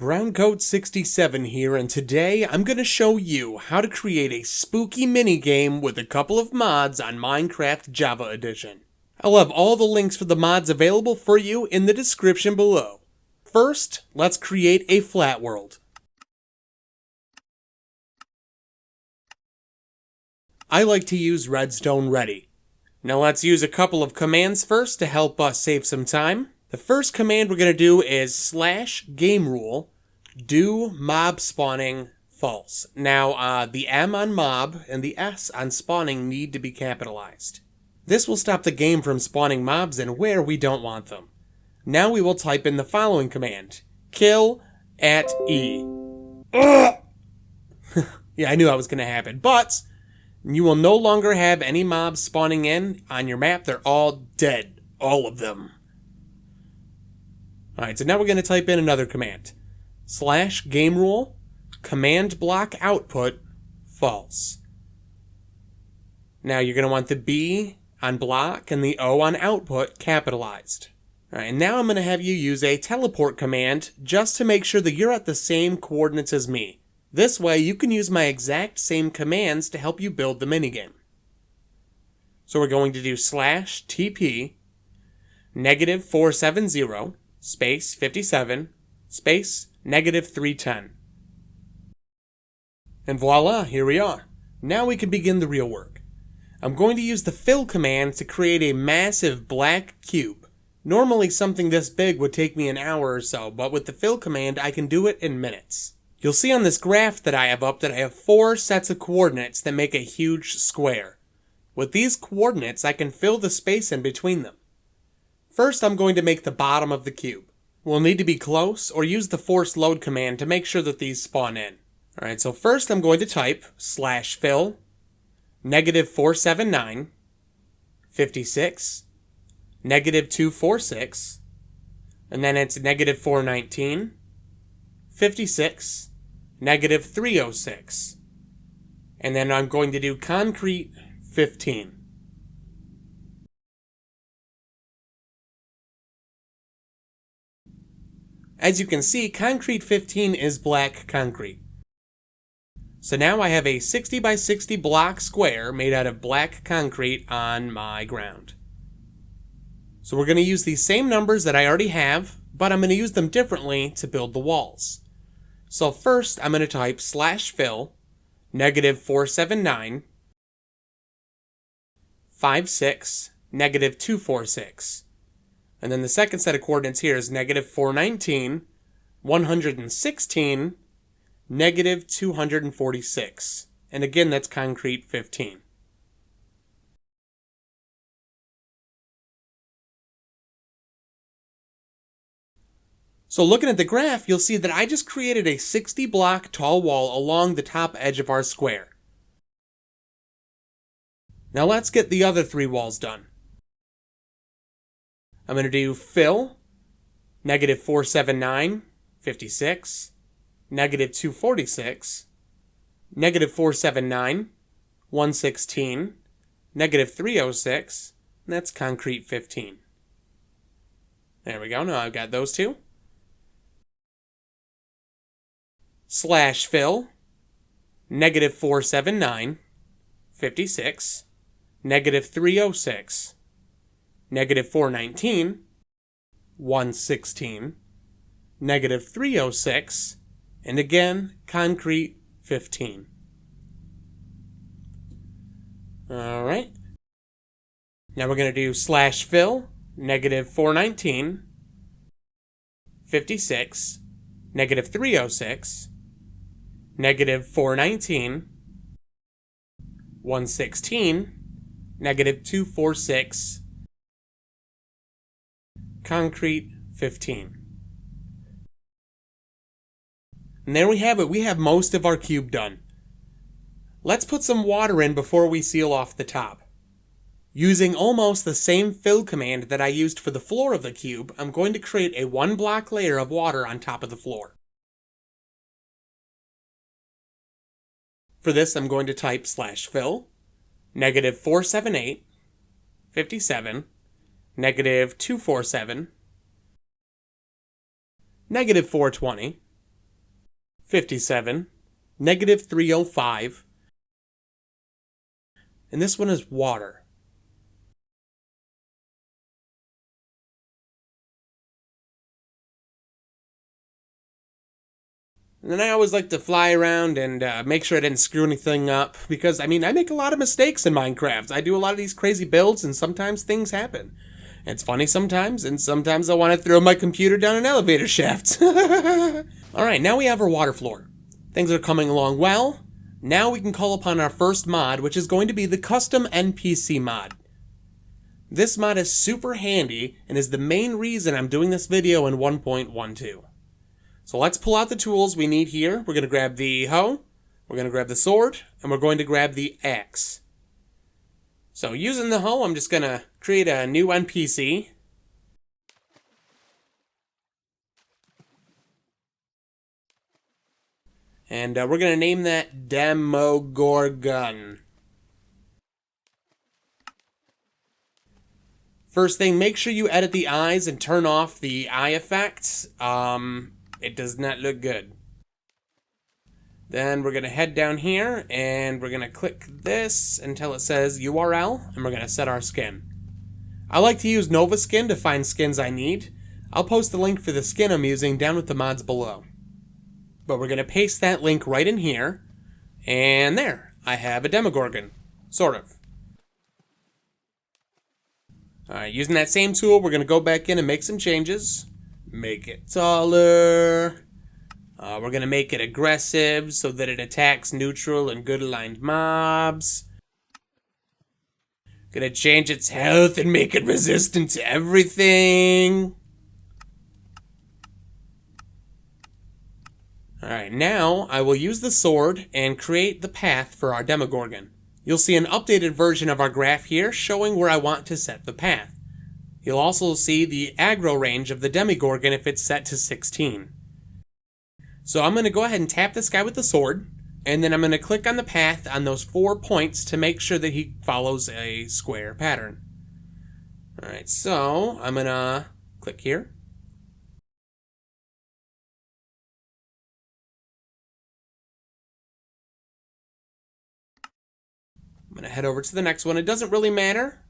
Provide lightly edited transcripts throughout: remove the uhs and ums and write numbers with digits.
BrownCoat67 here, and today I'm going to show you how to create a spooky minigame with a couple of mods on Minecraft Java Edition. I'll have all the links for the mods available for you in the description below. First, let's create a flat world. I like to use Redstone Ready. Now let's use a couple of commands first to help us save some time. The first command we're going to do is /GameRule do mob spawning false. Now, the M on mob and the S on spawning need to be capitalized. This will stop the game from spawning mobs in where we don't want them. Now we will type in the following command. Kill at E. Yeah, I knew that was going to happen, but you will no longer have any mobs spawning in on your map. They're all dead. All of them. Alright, so now we're going to type in another command. /GameRule command block output false. Now you're going to want the B on block and the O on output capitalized. Alright, and now I'm going to have you use a teleport command just to make sure that you're at the same coordinates as me. This way you can use my exact same commands to help you build the minigame. So we're going to do /TP -470 space 57 space -310. And voila, here we are. Now we can begin the real work. I'm going to use the fill command to create a massive black cube. Normally something this big would take me an hour or so, but with the fill command I can do it in minutes. You'll see on this graph that I have up that I have 4 sets of coordinates that make a huge square. With these coordinates I can fill the space in between them. First, I'm going to make the bottom of the cube. We'll need to be close or use the force load command to make sure that these spawn in. Alright, so first I'm going to type /fill -479 56 -246, and then it's -419 56 -306, and then I'm going to do concrete 15. As you can see, concrete 15 is black concrete. So now I have a 60 by 60 block square made out of black concrete on my ground. So we're going to use these same numbers that I already have, but I'm going to use them differently to build the walls. So first I'm going to type /fill -479 56 -246. And then the second set of coordinates here is -419, 116, -246. And again, that's concrete 15. So looking at the graph, you'll see that I just created a 60 block tall wall along the top edge of our square. Now let's get the other 3 walls done. I'm going to do fill -479 56 -246 -479 116 -306, and that's concrete 15. There we go. Now I've got those two. /fill -479 56 -306 -419 116 -306, and again concrete 15. Alright. Now we're going to do /fill -419 56 -306 -419 116 -246 concrete 15. And there we have it. We have most of our cube done. Let's put some water in before we seal off the top. Using almost the same fill command that I used for the floor of the cube, I'm going to create a 1 block layer of water on top of the floor. For this, I'm going to type /fill -478 57 -247 -420 57, negative 305, and this one is water. And then I always like to fly around and make sure I didn't screw anything up, because, I make a lot of mistakes in Minecraft. I do a lot of these crazy builds, and sometimes things happen. It's funny sometimes, and sometimes I want to throw my computer down an elevator shaft. Alright, now we have our water floor. Things are coming along well. Now we can call upon our first mod, which is going to be the custom NPC mod. This mod is super handy, and is the main reason I'm doing this video in 1.12. So let's pull out the tools we need here. We're going to grab the hoe, we're going to grab the sword, and we're going to grab the axe. So using the hoe, I'm just going to create a new NPC. And we're going to name that Demogorgon. First thing, make sure you edit the eyes and turn off the eye effects. It does not look good. Then we're going to head down here and we're going to click this until it says URL, and we're going to set our skin. I like to use Nova Skin to find skins I need. I'll post the link for the skin I'm using down with the mods below. But we're going to paste that link right in here, and there, I have a Demogorgon. Sort of. Alright, using that same tool, we're going to go back in and make some changes. Make it taller. We're going to make it aggressive so that it attacks neutral and good aligned mobs. Gonna change its health and make it resistant to everything. Alright, now I will use the sword and create the path for our Demogorgon. You'll see an updated version of our graph here showing where I want to set the path. You'll also see the aggro range of the Demogorgon if it's set to 16. So I'm going to go ahead and tap this guy with the sword, and then I'm going to click on the path on those 4 points to make sure that he follows a square pattern. Alright, so I'm going to click here. I'm going to head over to the next one. It doesn't really matter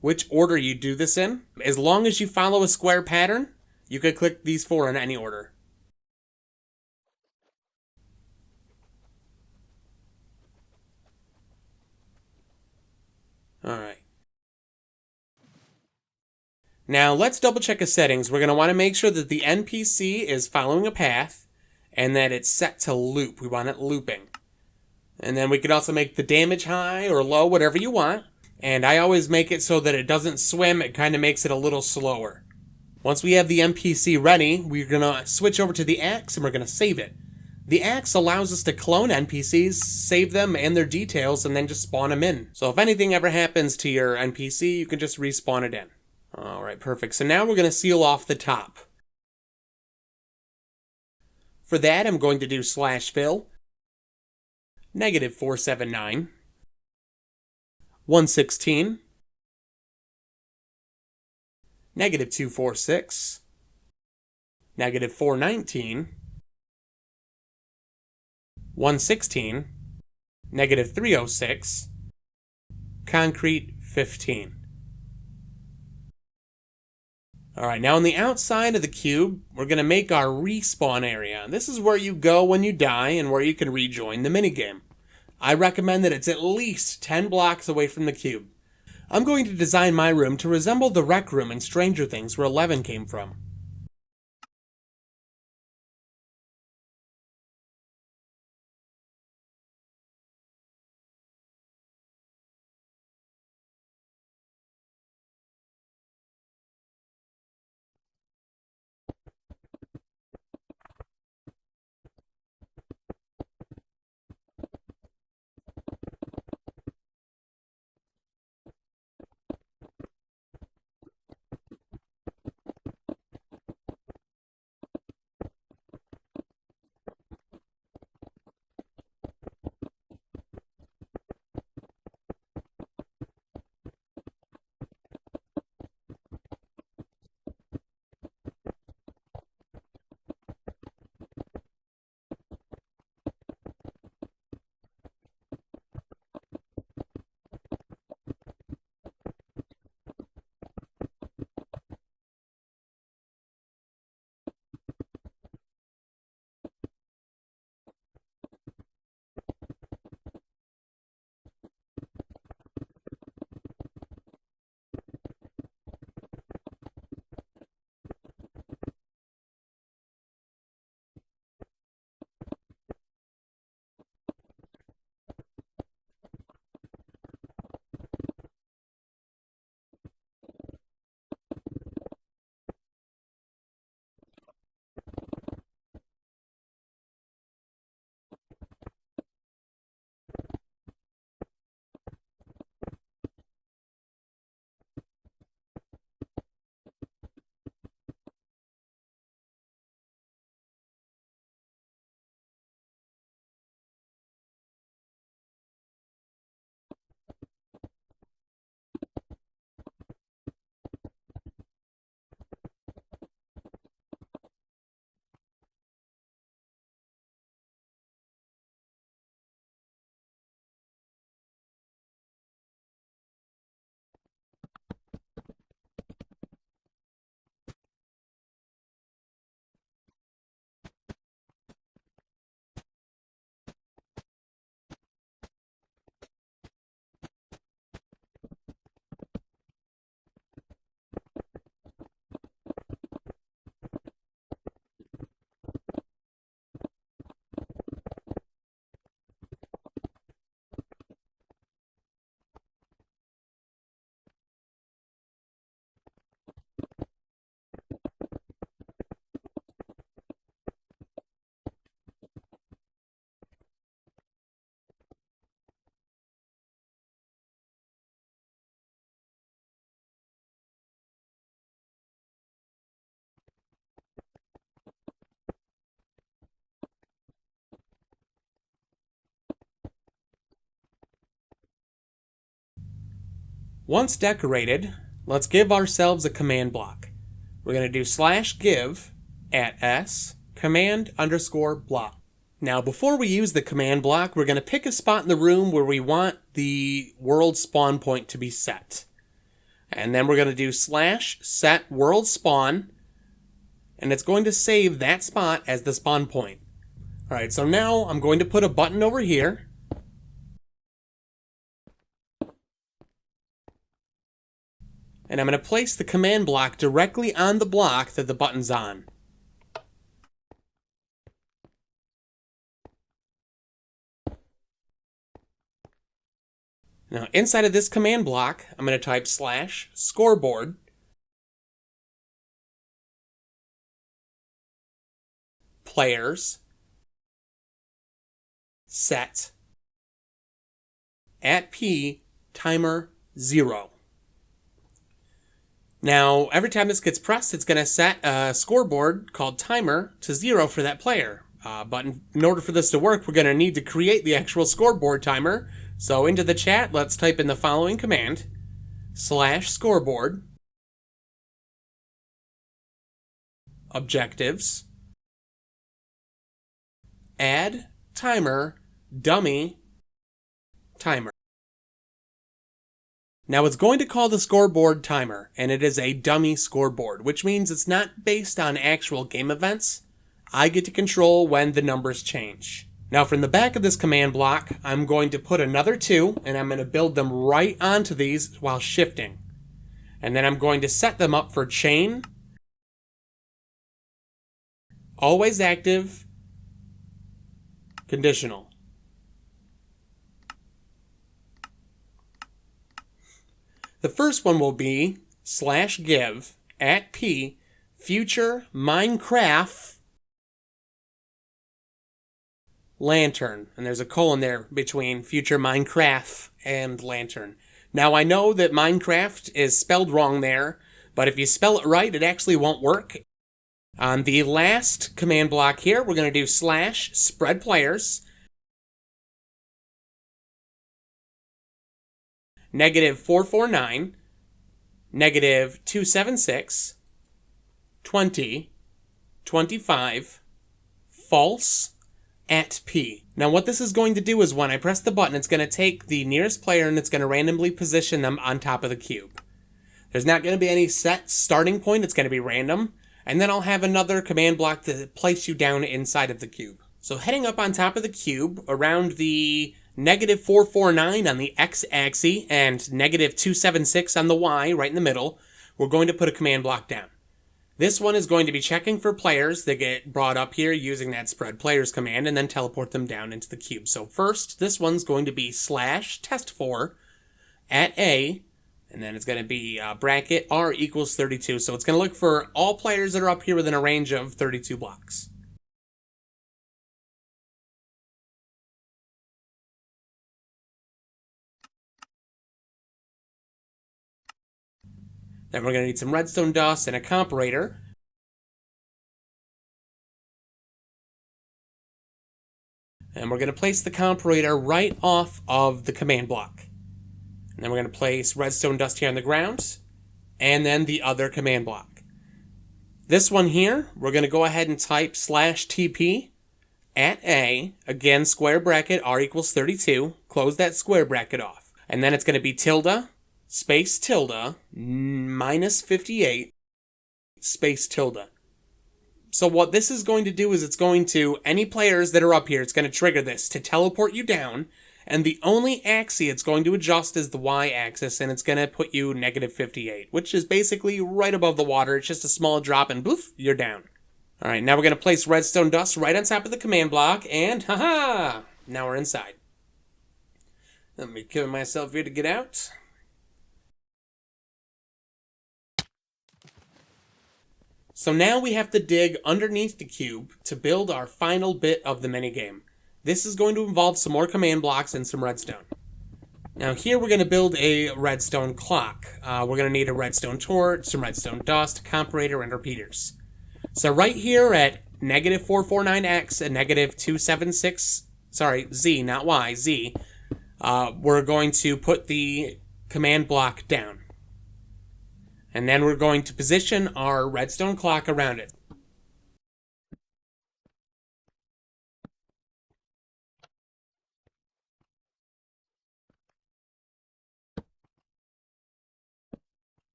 which order you do this in. As long as you follow a square pattern, you could click these 4 in any order. Alright. Now let's double check his settings. We're going to want to make sure that the NPC is following a path and that it's set to loop. We want it looping. And then we could also make the damage high or low, whatever you want. And I always make it so that it doesn't swim. It kind of makes it a little slower. Once we have the NPC ready, we're going to switch over to the axe and we're going to save it. The axe allows us to clone NPCs, save them and their details, and then just spawn them in. So if anything ever happens to your NPC, you can just respawn it in. Alright, perfect. So now we're going to seal off the top. For that, I'm going to do /fill, negative 479, 116, negative 246, negative 419, 116, negative 306, concrete 15. Alright, now on the outside of the cube, we're going to make our respawn area. This is where you go when you die and where you can rejoin the minigame. I recommend that it's at least 10 blocks away from the cube. I'm going to design my room to resemble the rec room in Stranger Things where Eleven came from. Once decorated, let's give ourselves a command block. We're going to do /give @s command_block. Now, before we use the command block, we're going to pick a spot in the room where we want the world spawn point to be set. And then we're going to do /set world spawn, and it's going to save that spot as the spawn point. Alright, so now I'm going to put a button over here. And I'm going to place the command block directly on the block that the button's on. Now, inside of this command block, I'm going to type /scoreboard players set @p timer 0. Now, every time this gets pressed, it's going to set a scoreboard called timer to 0 for that player. But in order for this to work, we're going to need to create the actual scoreboard timer. So into the chat, let's type in the following command, /scoreboard objectives add timer dummy timer. Now it's going to call the scoreboard timer, and it is a dummy scoreboard, which means it's not based on actual game events. I get to control when the numbers change. Now from the back of this command block, I'm going to put another 2, and I'm going to build them right onto these while shifting. And then I'm going to set them up for chain, always active, conditional. The first one will be /give @p future Minecraft lantern, and there's a colon there between future Minecraft and lantern. Now I know that Minecraft is spelled wrong there, but if you spell it right, it actually won't work. On the last command block here, we're going to do /spread players -449 -276 20 25 false @p. Now what this is going to do is when I press the button, it's going to take the nearest player and it's going to randomly position them on top of the cube. There's not going to be any set starting point, it's going to be random. And then I'll have another command block to place you down inside of the cube. So heading up on top of the cube, around the -449 on the x-axis and -276 on the y, right in the middle, we're going to put a command block down. This one is going to be checking for players that get brought up here using that spread players command and then teleport them down into the cube. So first, this one's going to be /test4 @a, and then it's going to be bracket r equals 32. So it's going to look for all players that are up here within a range of 32 blocks. Then we're going to need some redstone dust and a comparator. And we're going to place the comparator right off of the command block. And then we're going to place redstone dust here on the ground, and then the other command block. This one here, we're going to go ahead and type /TP @a, again square bracket r equals 32, close that square bracket off. And then it's going to be tilde, space tilde, -58, space tilde. So what this is going to do is it's going to, any players that are up here, it's going to trigger this to teleport you down, and the only axis it's going to adjust is the y-axis, and it's going to put you -58, which is basically right above the water. It's just a small drop, and poof, you're down. Alright, now we're going to place redstone dust right on top of the command block, and haha! Now we're inside. Let me kill myself here to get out. So now we have to dig underneath the cube to build our final bit of the minigame. This is going to involve some more command blocks and some redstone. Now here we're going to build a redstone clock. We're going to need a redstone torch, some redstone dust, comparator, and repeaters. So right here at -449x and -276, sorry, z, not y, z, we're going to put the command block down. And then we're going to position our redstone clock around it.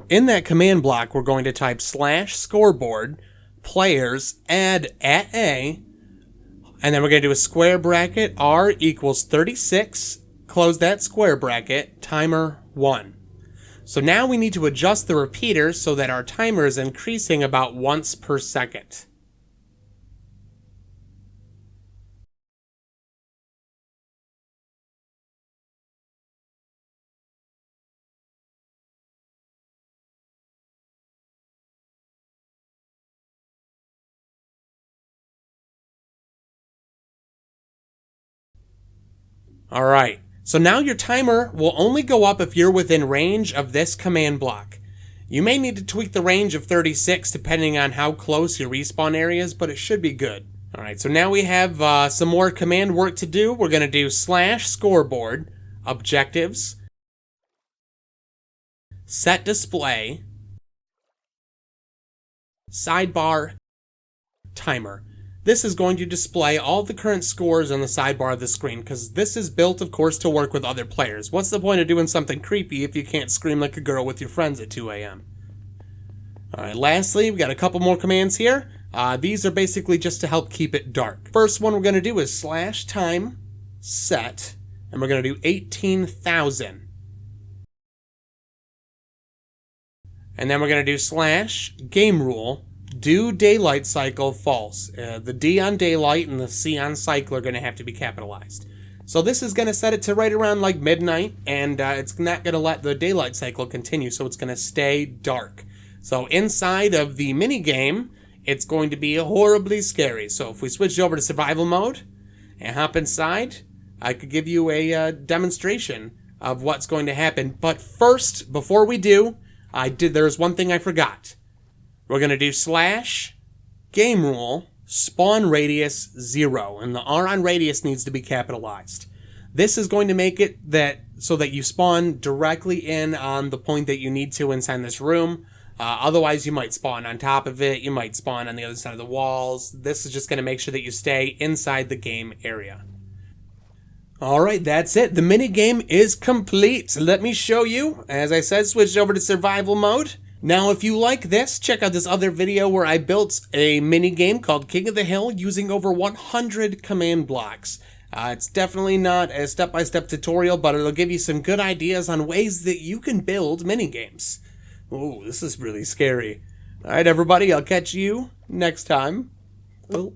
In that command block, we're going to type /scoreboard players add @A, and then we're going to do a square bracket, R equals 36, close that square bracket, timer 1. So now we need to adjust the repeater so that our timer is increasing about once per second. Alright, so now your timer will only go up if you're within range of this command block. You may need to tweak the range of 36 depending on how close your respawn area is, but it should be good. Alright, so now we have some more command work to do. We're going to do /scoreboard, objectives, set display, sidebar, timer. This is going to display all the current scores on the sidebar of the screen, because this is built, of course, to work with other players. What's the point of doing something creepy if you can't scream like a girl with your friends at 2 a.m.? Alright, lastly, we got a couple more commands here. These are basically just to help keep it dark. First one we're going to do is /time set, and we're going to do 18,000. And then we're going to do /game rule, do daylight cycle false. The D on daylight and the C on cycle are going to have to be capitalized. So this is going to set it to right around like midnight, and it's not going to let the daylight cycle continue, so it's going to stay dark. So inside of the minigame, it's going to be horribly scary. So if we switch over to survival mode and hop inside, I could give you a demonstration of what's going to happen. But first, before we do, there's one thing I forgot. We're going to do /game rule spawn radius 0, and the R on radius needs to be capitalized. This is going to make it so that you spawn directly in on the point that you need to inside this room. Otherwise, you might spawn on top of it. You might spawn on the other side of the walls. This is just going to make sure that you stay inside the game area. Alright, that's it. The minigame is complete. Let me show you. As I said, switched over to survival mode. Now, if you like this, check out this other video where I built a minigame called King of the Hill using over 100 command blocks. It's definitely not a step-by-step tutorial, but it'll give you some good ideas on ways that you can build minigames. Ooh, this is really scary. Alright, everybody, I'll catch you next time. Oh.